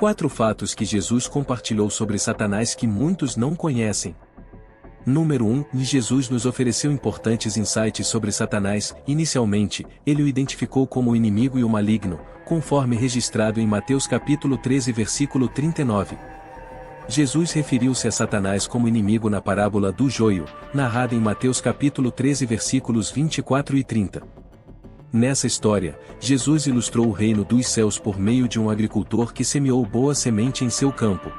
4 fatos que Jesus compartilhou sobre Satanás que muitos não conhecem. Número 1. Jesus nos ofereceu importantes insights sobre Satanás. Inicialmente, ele o identificou como o inimigo e o maligno, conforme registrado em Mateus capítulo 13 versículo 39. Jesus referiu-se a Satanás como inimigo na parábola do joio, narrada em Mateus capítulo 13 versículos 24 e 30. Nessa história, Jesus ilustrou o reino dos céus por meio de um agricultor que semeou boa semente em seu campo.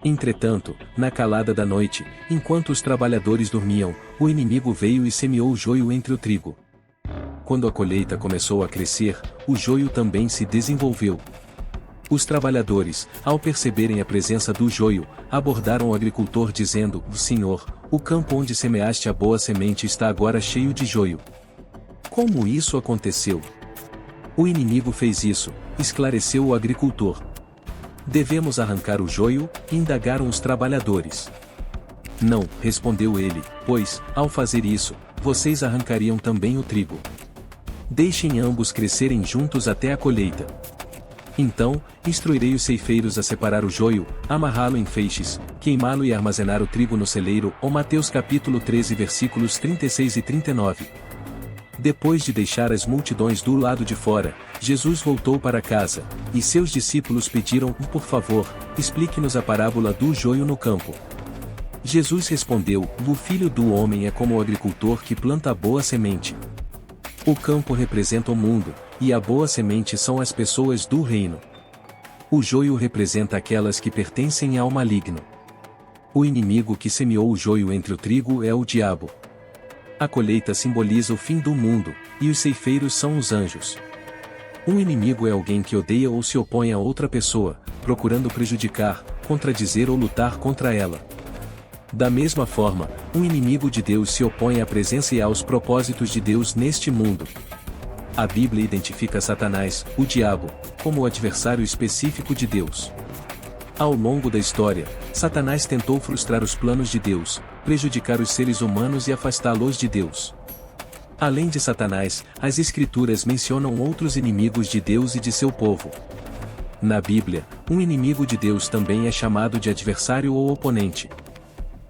Entretanto, na calada da noite, enquanto os trabalhadores dormiam, o inimigo veio e semeou o joio entre o trigo. Quando a colheita começou a crescer, o joio também se desenvolveu. Os trabalhadores, ao perceberem a presença do joio, abordaram o agricultor dizendo: Senhor, o campo onde semeaste a boa semente está agora cheio de joio. Como isso aconteceu? O inimigo fez isso, esclareceu o agricultor. Devemos arrancar o joio? Indagaram os trabalhadores. Não, respondeu ele, pois, ao fazer isso, vocês arrancariam também o trigo. Deixem ambos crescerem juntos até a colheita. Então, instruirei os ceifeiros a separar o joio, amarrá-lo em feixes, queimá-lo e armazenar o trigo no celeiro. Ou Mateus capítulo 13 versículos 36 e 39. Depois de deixar as multidões do lado de fora, Jesus voltou para casa, e seus discípulos pediram: por favor, explique-nos a parábola do joio no campo. Jesus respondeu: o filho do homem é como o agricultor que planta a boa semente. O campo representa o mundo, e a boa semente são as pessoas do reino. O joio representa aquelas que pertencem ao maligno. O inimigo que semeou o joio entre o trigo é o diabo. A colheita simboliza o fim do mundo, e os ceifeiros são os anjos. Um inimigo é alguém que odeia ou se opõe a outra pessoa, procurando prejudicar, contradizer ou lutar contra ela. Da mesma forma, um inimigo de Deus se opõe à presença e aos propósitos de Deus neste mundo. A Bíblia identifica Satanás, o diabo, como o adversário específico de Deus. Ao longo da história, Satanás tentou frustrar os planos de Deus, prejudicar os seres humanos e afastá-los de Deus. Além de Satanás, as Escrituras mencionam outros inimigos de Deus e de seu povo. Na Bíblia, um inimigo de Deus também é chamado de adversário ou oponente.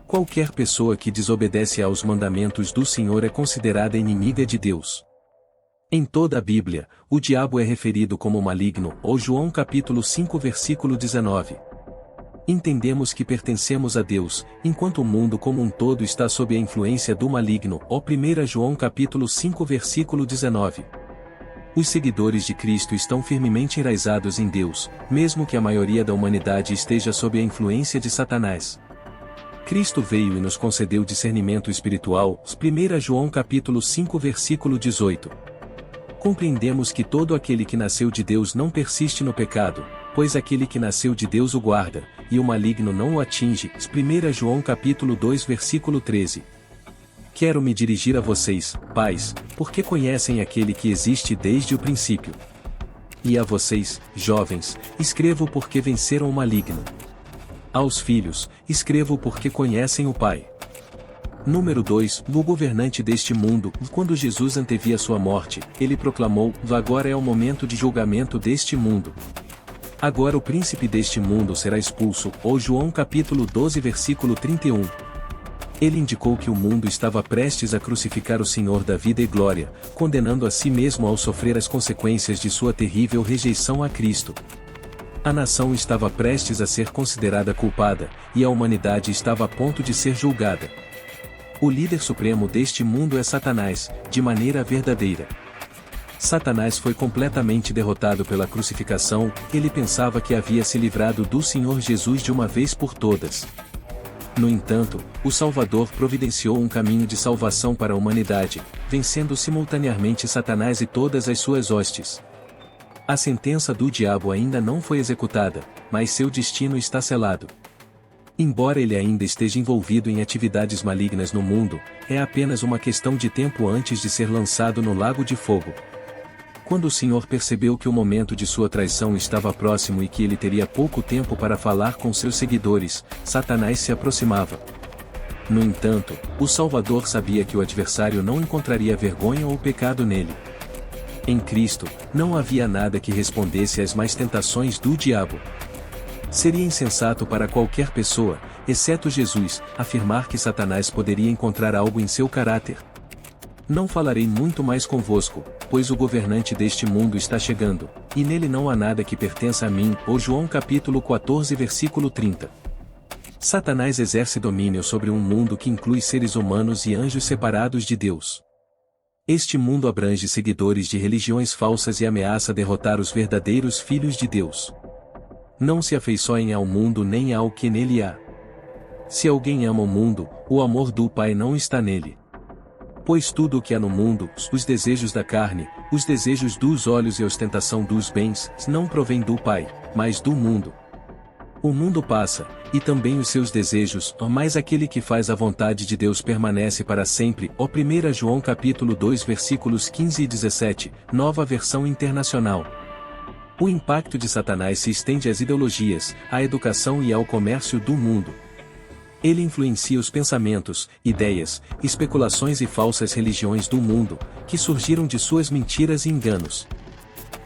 Qualquer pessoa que desobedece aos mandamentos do Senhor é considerada inimiga de Deus. Em toda a Bíblia, o diabo é referido como maligno, ou João capítulo 5 versículo 19. Entendemos que pertencemos a Deus, enquanto o mundo como um todo está sob a influência do maligno, ou 1 João capítulo 5 versículo 19. Os seguidores de Cristo estão firmemente enraizados em Deus, mesmo que a maioria da humanidade esteja sob a influência de Satanás. Cristo veio e nos concedeu discernimento espiritual, 1 João capítulo 5 versículo 18. Compreendemos que todo aquele que nasceu de Deus não persiste no pecado, pois aquele que nasceu de Deus o guarda, e o maligno não o atinge. 1 João capítulo 2 versículo 13. Quero me dirigir a vocês, pais, porque conhecem aquele que existe desde o princípio. E a vocês, jovens, escrevo porque venceram o maligno. Aos filhos, escrevo porque conhecem o Pai. Número 2. O governante deste mundo. Quando Jesus antevia sua morte, ele proclamou: agora é o momento de julgamento deste mundo. Agora o príncipe deste mundo será expulso. Ou João capítulo 12 versículo 31. Ele indicou que o mundo estava prestes a crucificar o Senhor da vida e glória, condenando a si mesmo ao sofrer as consequências de sua terrível rejeição a Cristo. A nação estava prestes a ser considerada culpada, e a humanidade estava a ponto de ser julgada. O líder supremo deste mundo é Satanás, de maneira verdadeira. Satanás foi completamente derrotado pela crucificação. Ele pensava que havia se livrado do Senhor Jesus de uma vez por todas. No entanto, o Salvador providenciou um caminho de salvação para a humanidade, vencendo simultaneamente Satanás e todas as suas hostes. A sentença do diabo ainda não foi executada, mas seu destino está selado. Embora ele ainda esteja envolvido em atividades malignas no mundo, é apenas uma questão de tempo antes de ser lançado no lago de fogo. Quando o Senhor percebeu que o momento de sua traição estava próximo e que ele teria pouco tempo para falar com seus seguidores, Satanás se aproximava. No entanto, o Salvador sabia que o adversário não encontraria vergonha ou pecado nele. Em Cristo, não havia nada que respondesse às mais tentações do diabo. Seria insensato para qualquer pessoa, exceto Jesus, afirmar que Satanás poderia encontrar algo em seu caráter. Não falarei muito mais convosco, pois o governante deste mundo está chegando, e nele não há nada que pertença a mim. Ou João capítulo 14 versículo 30. Satanás exerce domínio sobre um mundo que inclui seres humanos e anjos separados de Deus. Este mundo abrange seguidores de religiões falsas e ameaça derrotar os verdadeiros filhos de Deus. Não se afeiçoem ao mundo nem ao que nele há. Se alguém ama o mundo, o amor do Pai não está nele. Pois tudo o que há no mundo, os desejos da carne, os desejos dos olhos e a ostentação dos bens, não provém do Pai, mas do mundo. O mundo passa, e também os seus desejos, mas aquele que faz a vontade de Deus permanece para sempre. 1 João capítulo 2 versículos 15 e 17, Nova Versão Internacional. O impacto de Satanás se estende às ideologias, à educação e ao comércio do mundo. Ele influencia os pensamentos, ideias, especulações e falsas religiões do mundo, que surgiram de suas mentiras e enganos.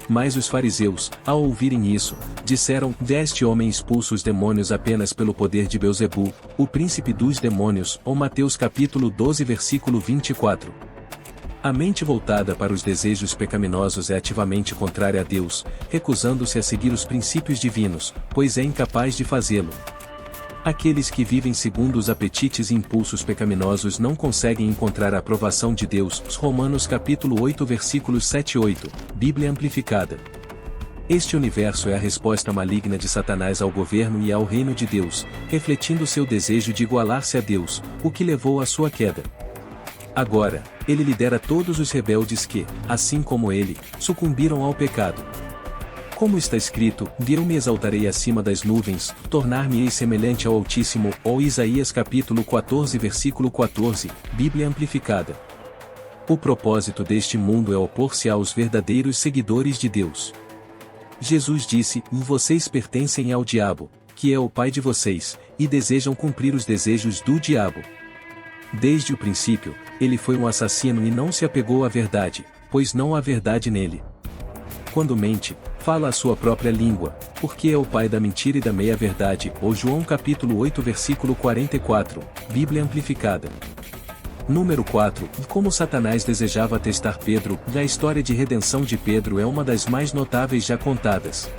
Mas os fariseus, ao ouvirem isso, disseram: Deste homem expulsa os demônios apenas pelo poder de Beelzebu, o príncipe dos demônios. Ou Mateus capítulo 12 versículo 24. A mente voltada para os desejos pecaminosos é ativamente contrária a Deus, recusando-se a seguir os princípios divinos, pois é incapaz de fazê-lo. Aqueles que vivem segundo os apetites e impulsos pecaminosos não conseguem encontrar a aprovação de Deus. Romanos capítulo 8 versículos 7 e 8, Bíblia Amplificada. Este universo é a resposta maligna de Satanás ao governo e ao reino de Deus, refletindo seu desejo de igualar-se a Deus, o que levou à sua queda. Agora, ele lidera todos os rebeldes que, assim como ele, sucumbiram ao pecado. Como está escrito: eu me exaltarei acima das nuvens, tornar-me-ei semelhante ao Altíssimo. Ou Isaías capítulo 14 versículo 14, Bíblia Amplificada. O propósito deste mundo é opor-se aos verdadeiros seguidores de Deus. Jesus disse: Vocês pertencem ao diabo, que é o pai de vocês, e desejam cumprir os desejos do diabo. Desde o princípio, ele foi um assassino e não se apegou à verdade, pois não há verdade nele. Quando mente, fala a sua própria língua, porque é o pai da mentira e da meia-verdade. Ou João capítulo 8 versículo 44, Bíblia Amplificada. Número 4. Como Satanás desejava testar Pedro. A história de redenção de Pedro é uma das mais notáveis já contadas.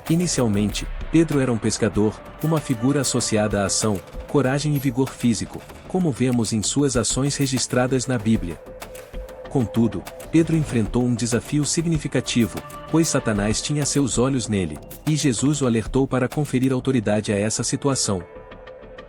Inicialmente, Pedro era um pescador, uma figura associada à ação, coragem e vigor físico, como vemos em suas ações registradas na Bíblia. Contudo, Pedro enfrentou um desafio significativo, pois Satanás tinha seus olhos nele, e Jesus o alertou para conferir autoridade a essa situação.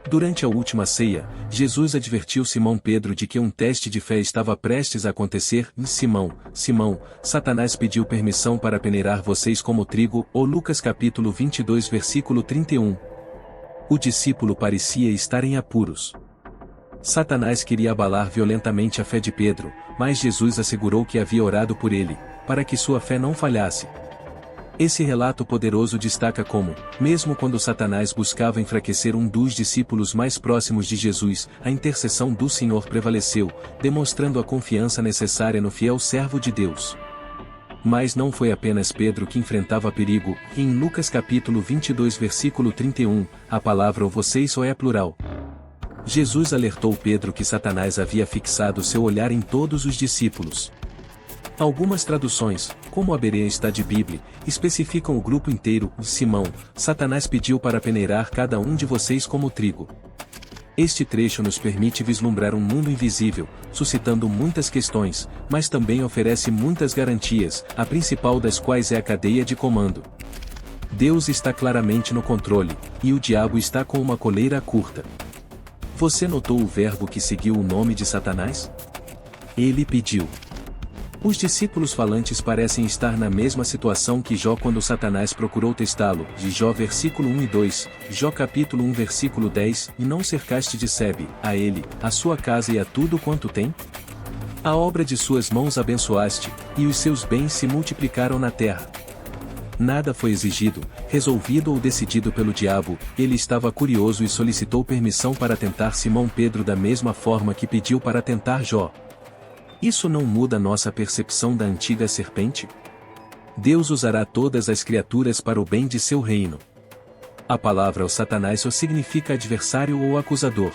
Durante a última ceia, Jesus advertiu Simão Pedro de que um teste de fé estava prestes a acontecer. Simão, Simão, Satanás pediu permissão para peneirar vocês como trigo. Ou Lucas capítulo 22 versículo 31. O discípulo parecia estar em apuros. Satanás queria abalar violentamente a fé de Pedro, mas Jesus assegurou que havia orado por ele, para que sua fé não falhasse. Esse relato poderoso destaca como, mesmo quando Satanás buscava enfraquecer um dos discípulos mais próximos de Jesus, a intercessão do Senhor prevaleceu, demonstrando a confiança necessária no fiel servo de Deus. Mas não foi apenas Pedro que enfrentava perigo. Em Lucas capítulo 22 versículo 31, a palavra vocês só é plural. Jesus alertou Pedro que Satanás havia fixado seu olhar em todos os discípulos. Algumas traduções, como a Bereia está de Bíblia, especificam o grupo inteiro. Simão, Satanás pediu para peneirar cada um de vocês como trigo. Este trecho nos permite vislumbrar um mundo invisível, suscitando muitas questões, mas também oferece muitas garantias, a principal das quais é a cadeia de comando. Deus está claramente no controle, e o diabo está com uma coleira curta. Você notou o verbo que seguiu o nome de Satanás? Ele pediu. Os discípulos falantes parecem estar na mesma situação que Jó quando Satanás procurou testá-lo, de Jó versículo 1 e 2, Jó capítulo 1 versículo 10, e não cercaste de Sebe, a ele, a sua casa e a tudo quanto tem? A obra de suas mãos abençoaste, e os seus bens se multiplicaram na terra. Nada foi exigido, resolvido ou decidido pelo diabo, ele estava curioso e solicitou permissão para tentar Simão Pedro da mesma forma que pediu para tentar Jó. Isso não muda nossa percepção da antiga serpente? Deus usará todas as criaturas para o bem de seu reino. A palavra Satanás significa adversário ou acusador.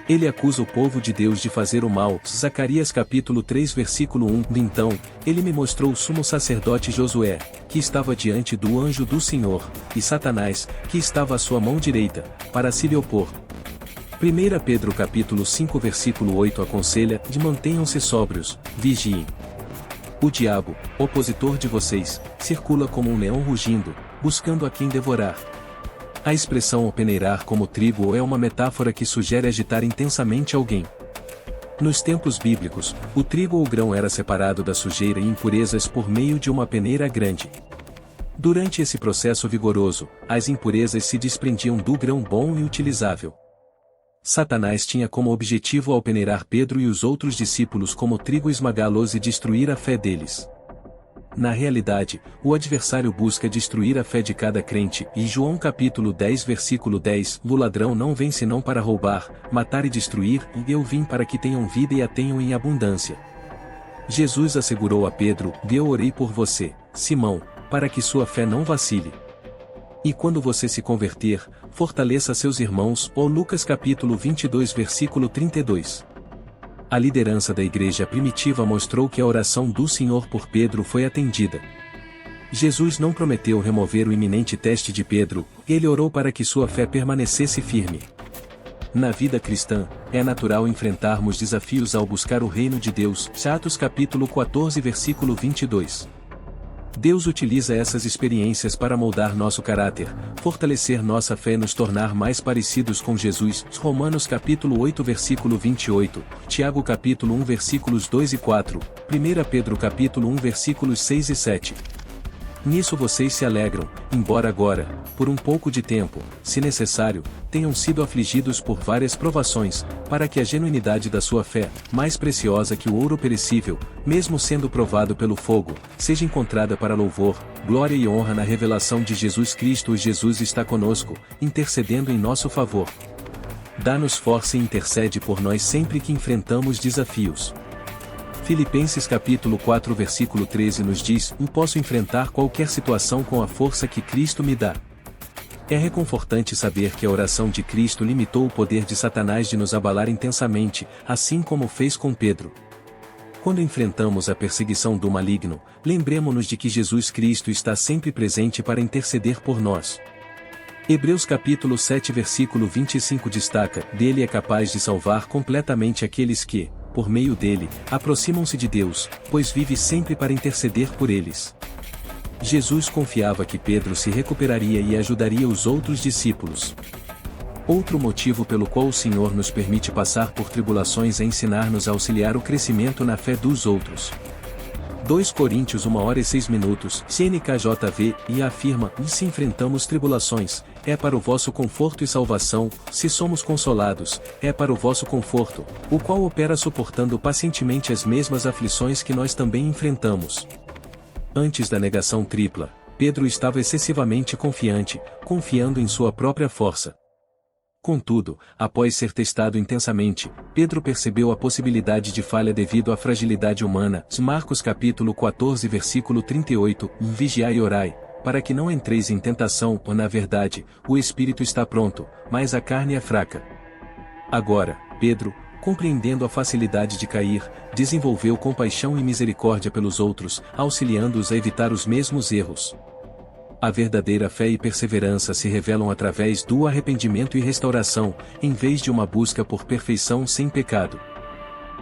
Ele acusa o povo de Deus de fazer o mal. Zacarias capítulo 3 versículo 1. Então, ele me mostrou o sumo sacerdote Josué, que estava diante do anjo do Senhor, e Satanás, que estava à sua mão direita, para se lhe opor. 1 Pedro capítulo 5 versículo 8 aconselha de mantenham-se sóbrios, vigiem. O diabo, opositor de vocês, circula como um leão rugindo, buscando a quem devorar. A expressão peneirar como trigo é uma metáfora que sugere agitar intensamente alguém. Nos tempos bíblicos, o trigo ou grão era separado da sujeira e impurezas por meio de uma peneira grande. Durante esse processo vigoroso, as impurezas se desprendiam do grão bom e utilizável. Satanás tinha como objetivo ao peneirar Pedro e os outros discípulos como trigo esmagá-los e destruir a fé deles. Na realidade, o adversário busca destruir a fé de cada crente, e João capítulo 10 versículo 10, o ladrão não vem senão para roubar, matar e destruir, e eu vim para que tenham vida e a tenham em abundância. Jesus assegurou a Pedro, eu orei por você, Simão, para que sua fé não vacile. E quando você se converter, fortaleça seus irmãos, ou Lucas capítulo 22 versículo 32. A liderança da igreja primitiva mostrou que a oração do Senhor por Pedro foi atendida. Jesus não prometeu remover o iminente teste de Pedro, ele orou para que sua fé permanecesse firme. Na vida cristã, é natural enfrentarmos desafios ao buscar o reino de Deus, Atos capítulo 14 versículo 22. Deus utiliza essas experiências para moldar nosso caráter, fortalecer nossa fé e nos tornar mais parecidos com Jesus. Romanos capítulo 8 versículo 28, Tiago capítulo 1 versículos 2 e 4, 1 Pedro capítulo 1 versículos 6 e 7. Nisso vocês se alegram, embora agora, por um pouco de tempo, se necessário, tenham sido afligidos por várias provações, para que a genuinidade da sua fé, mais preciosa que o ouro perecível, mesmo sendo provado pelo fogo, seja encontrada para louvor, glória e honra na revelação de Jesus Cristo. Jesus está conosco, intercedendo em nosso favor. Dá-nos força e intercede por nós sempre que enfrentamos desafios. Filipenses capítulo 4 versículo 13 nos diz, eu posso enfrentar qualquer situação com a força que Cristo me dá. É reconfortante saber que a oração de Cristo limitou o poder de Satanás de nos abalar intensamente, assim como fez com Pedro. Quando enfrentamos a perseguição do maligno, lembremo-nos de que Jesus Cristo está sempre presente para interceder por nós. Hebreus capítulo 7 versículo 25 destaca, dele é capaz de salvar completamente aqueles que, por meio dele, aproximam-se de Deus, pois vive sempre para interceder por eles. Jesus confiava que Pedro se recuperaria e ajudaria os outros discípulos. Outro motivo pelo qual o Senhor nos permite passar por tribulações é ensinar-nos a auxiliar o crescimento na fé dos outros. 2 Coríntios 1h06, CNKJV, e afirma, e se enfrentamos tribulações, é para o vosso conforto e salvação, se somos consolados, é para o vosso conforto, o qual opera suportando pacientemente as mesmas aflições que nós também enfrentamos. Antes da negação tripla, Pedro estava excessivamente confiante, confiando em sua própria força. Contudo, após ser testado intensamente, Pedro percebeu a possibilidade de falha devido à fragilidade humana. Marcos capítulo 14 versículo 38, vigiai e orai, para que não entreis em tentação, ou na verdade, o espírito está pronto, mas a carne é fraca. Agora, Pedro, compreendendo a facilidade de cair, desenvolveu compaixão e misericórdia pelos outros, auxiliando-os a evitar os mesmos erros. A verdadeira fé e perseverança se revelam através do arrependimento e restauração, em vez de uma busca por perfeição sem pecado.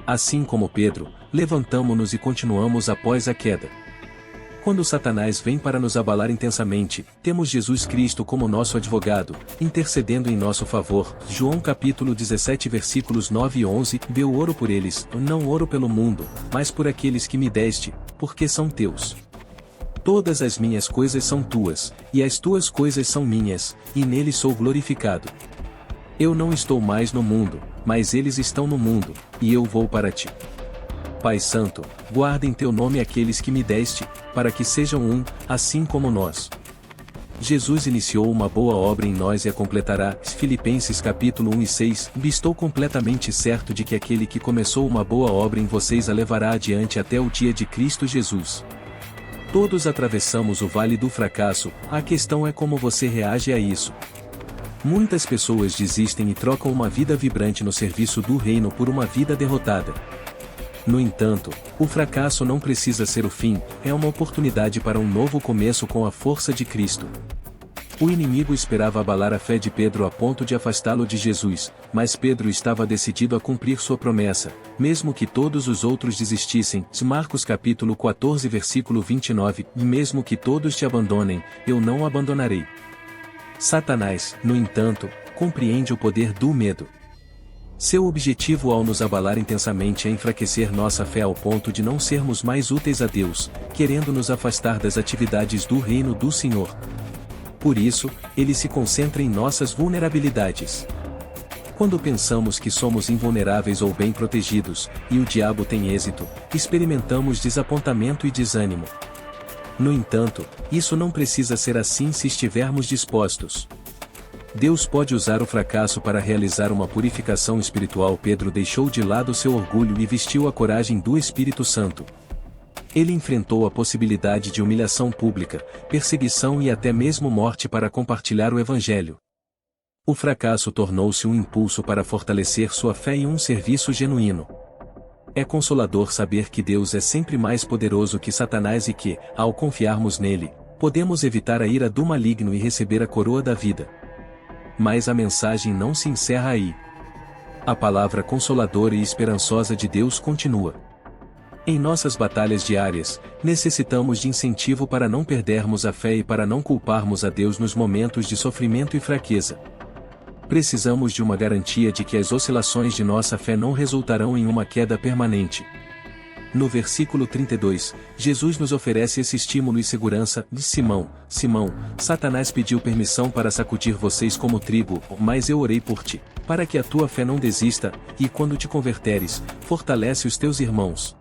Assim como Pedro, levantamo-nos e continuamos após a queda. Quando Satanás vem para nos abalar intensamente, temos Jesus Cristo como nosso advogado, intercedendo em nosso favor. João capítulo 17 versículos 9 e 11, eu oro por eles, não oro pelo mundo, mas por aqueles que me deste, porque são teus. Todas as minhas coisas são tuas, e as tuas coisas são minhas, e nele sou glorificado. Eu não estou mais no mundo, mas eles estão no mundo, e eu vou para ti. Pai Santo, guarda em teu nome aqueles que me deste, para que sejam um, assim como nós. Jesus iniciou uma boa obra em nós e a completará. Filipenses capítulo 1 e 6, estou completamente certo de que aquele que começou uma boa obra em vocês a levará adiante até o dia de Cristo Jesus. Todos atravessamos o vale do fracasso, a questão é como você reage a isso. Muitas pessoas desistem e trocam uma vida vibrante no serviço do reino por uma vida derrotada. No entanto, o fracasso não precisa ser o fim, é uma oportunidade para um novo começo com a força de Cristo. O inimigo esperava abalar a fé de Pedro a ponto de afastá-lo de Jesus, mas Pedro estava decidido a cumprir sua promessa, mesmo que todos os outros desistissem. Marcos capítulo 14 versículo 29, e mesmo que todos te abandonem, eu não abandonarei. Satanás, no entanto, compreende o poder do medo. Seu objetivo ao nos abalar intensamente é enfraquecer nossa fé ao ponto de não sermos mais úteis a Deus, querendo nos afastar das atividades do reino do Senhor. Por isso, ele se concentra em nossas vulnerabilidades. Quando pensamos que somos invulneráveis ou bem protegidos, e o diabo tem êxito, experimentamos desapontamento e desânimo. No entanto, isso não precisa ser assim se estivermos dispostos. Deus pode usar o fracasso para realizar uma purificação espiritual. Pedro deixou de lado seu orgulho e vestiu a coragem do Espírito Santo. Ele enfrentou a possibilidade de humilhação pública, perseguição e até mesmo morte para compartilhar o Evangelho. O fracasso tornou-se um impulso para fortalecer sua fé e um serviço genuíno. É consolador saber que Deus é sempre mais poderoso que Satanás e que, ao confiarmos nele, podemos evitar a ira do maligno e receber a coroa da vida. Mas a mensagem não se encerra aí. A palavra consoladora e esperançosa de Deus continua. Em nossas batalhas diárias, necessitamos de incentivo para não perdermos a fé e para não culparmos a Deus nos momentos de sofrimento e fraqueza. Precisamos de uma garantia de que as oscilações de nossa fé não resultarão em uma queda permanente. No versículo 32, Jesus nos oferece esse estímulo e segurança. Simão, Simão, Satanás pediu permissão para sacudir vocês como trigo, mas eu orei por ti, para que a tua fé não desista, e quando te converteres, fortalece os teus irmãos.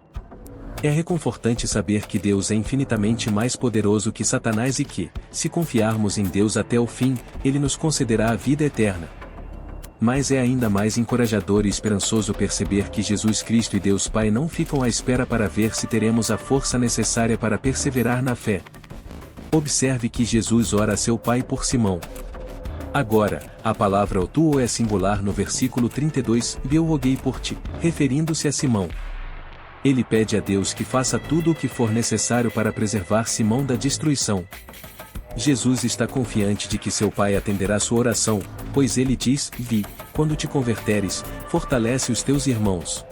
É reconfortante saber que Deus é infinitamente mais poderoso que Satanás e que, se confiarmos em Deus até o fim, Ele nos concederá a vida eterna. Mas é ainda mais encorajador e esperançoso perceber que Jesus Cristo e Deus Pai não ficam à espera para ver se teremos a força necessária para perseverar na fé. Observe que Jesus ora a seu Pai por Simão. Agora, a palavra o tuo é singular no versículo 32, eu roguei por ti, referindo-se a Simão. Ele pede a Deus que faça tudo o que for necessário para preservar Simão da destruição. Jesus está confiante de que seu Pai atenderá sua oração, pois ele diz, quando te converteres, fortalece os teus irmãos.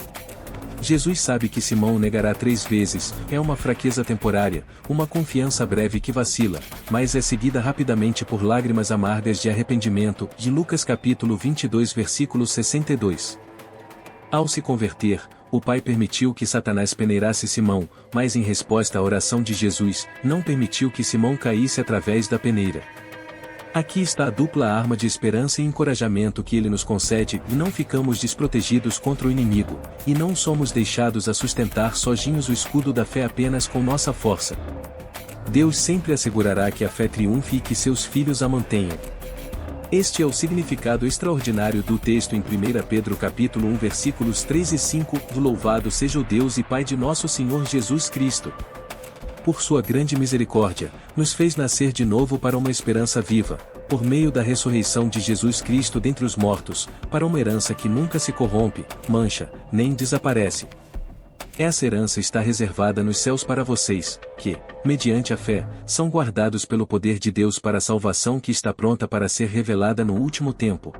Jesus sabe que Simão negará 3 vezes, é uma fraqueza temporária, uma confiança breve que vacila, mas é seguida rapidamente por lágrimas amargas de arrependimento, de Lucas capítulo 22 versículo 62. Ao se converter, o Pai permitiu que Satanás peneirasse Simão, mas em resposta à oração de Jesus, não permitiu que Simão caísse através da peneira. Aqui está a dupla arma de esperança e encorajamento que ele nos concede, e não ficamos desprotegidos contra o inimigo, e não somos deixados a sustentar sozinhos o escudo da fé apenas com nossa força. Deus sempre assegurará que a fé triunfe e que seus filhos a mantenham. Este é o significado extraordinário do texto em 1 Pedro capítulo 1 versículos 3 e 5, Louvado seja o Deus e Pai de nosso Senhor Jesus Cristo. Por sua grande misericórdia, nos fez nascer de novo para uma esperança viva, por meio da ressurreição de Jesus Cristo dentre os mortos, para uma herança que nunca se corrompe, mancha, nem desaparece. Essa herança está reservada nos céus para vocês, que, mediante a fé, são guardados pelo poder de Deus para a salvação que está pronta para ser revelada no último tempo.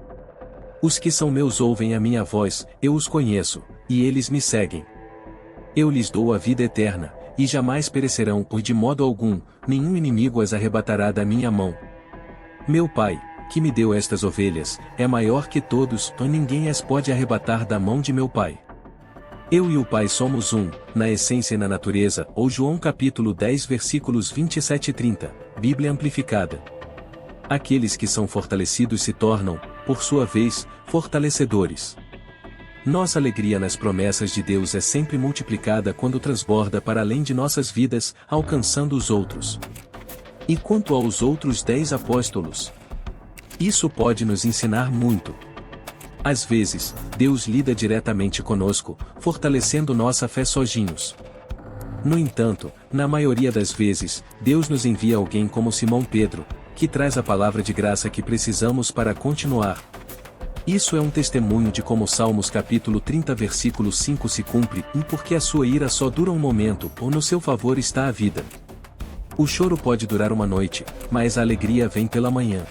Os que são meus ouvem a minha voz, eu os conheço, e eles me seguem. Eu lhes dou a vida eterna, e jamais perecerão, por de modo algum, nenhum inimigo as arrebatará da minha mão. Meu Pai, que me deu estas ovelhas, é maior que todos, e ninguém as pode arrebatar da mão de meu Pai. Eu e o Pai somos um, na essência e na natureza, ou João capítulo 10 versículos 27 e 30, Bíblia Amplificada. Aqueles que são fortalecidos se tornam, por sua vez, fortalecedores. Nossa alegria nas promessas de Deus é sempre multiplicada quando transborda para além de nossas vidas, alcançando os outros. E quanto aos outros 10 apóstolos? Isso pode nos ensinar muito. Às vezes, Deus lida diretamente conosco, fortalecendo nossa fé sozinhos. No entanto, na maioria das vezes, Deus nos envia alguém como Simão Pedro, que traz a palavra de graça que precisamos para continuar. Isso é um testemunho de como Salmos capítulo 30 versículo 5 se cumpre, e porque a sua ira só dura um momento, ou no seu favor está a vida. O choro pode durar uma noite, mas a alegria vem pela manhã.